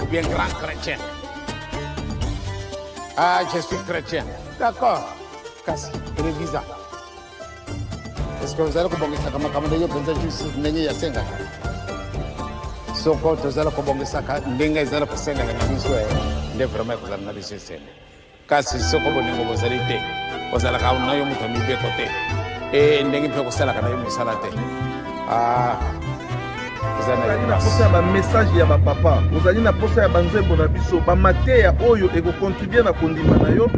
Grand chrétien. Ah, je suis chrétien. D'accord. Kasi, televisa. Est-ce que vous allez kubongisa kama kama ndio penza juice nenye ya senga? Soko tozala kubongisa ka ndenga izala kusenga na biswe. Nde vraiment kuzala na biswe senga. Kasi soko boningo bozali te. Ozala ka unayo mutu mibe kote. Ndengi pe kusala kana yo musala te. Ah. Vous avez un message ya ba papa, vous avez un poste ya banzembo na biso, ba mateya oyo eko contribuer na kondima na yo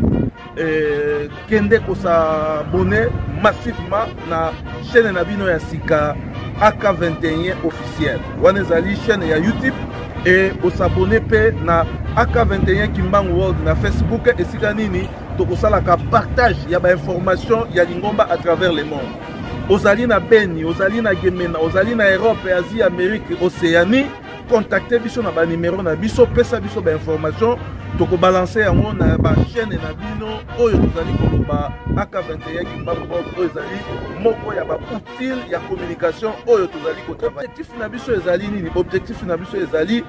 kende ko s'abonner massivement na chaîne na bino ya sika AK21 officiel. Wana ezali chaîne ya YouTube et au s'abonner pe na AK21 Kimbangu World na Facebook et sika nini to ko sala ka partage ya ba information ya lingomba à travers le monde. Ozali na Beni, ozali na Gemena, ozali na Europe, Asie, Amérique, Océanie, contactez biso na ba numéro na biso, pesa biso ba information, toko balancer yango na ba chaîne na bino oyo tozali koloba AK21 Kimbangu oyo ezali moko ya ba outil ya communication oyo tozali ko travailler. Objectif na biso ezali nini? Objectif na biso ezali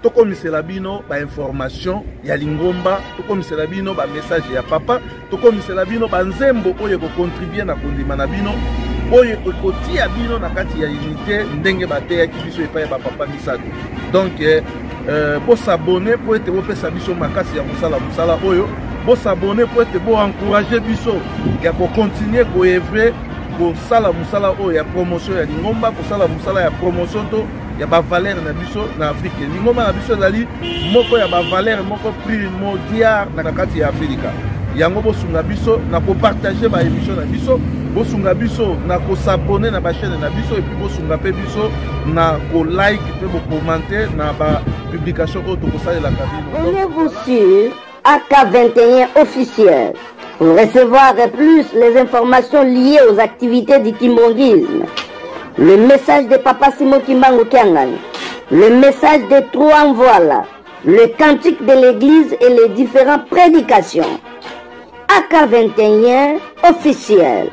toko misela bino ba information ya lingomba, toko misela bino ba message ya papa, toko misela bino ba nzembo oyo ko contribuer na kondima na bino oyo ko tia bino na kati ya unité ndenge bateya ki biso epa ya ba papa misato. Donc pour s'abonner pour être bo pesa biso makasi ya musala oyo, pour s'abonner pour être bo encourager biso ya ko continuer ko œuvrer ko sala musala oyo ya promotion ya lingomba, ko sala musala ya promotion to ya ba valeur na biso na Afrique. Lingomba na biso ezali moko ya ba valeur moko primordial na kati ya Afrika. Yango bosunga biso na ko partager ba émission na biso, bosunga biso na ko s'abonner na ba chaîne na biso et puis bosunga pe biso na ko like pe bo commenter na ba publication auto ko sala la cabine. Soyez-vous sûr AK21 officiel pour recevoir plus les informations liées aux activités du kimbongisme. Le message de Papa Simon Kimbangu Kiangani, le message des trois envois là, le cantique de l'église et les différentes prédications. AK 21 officiel.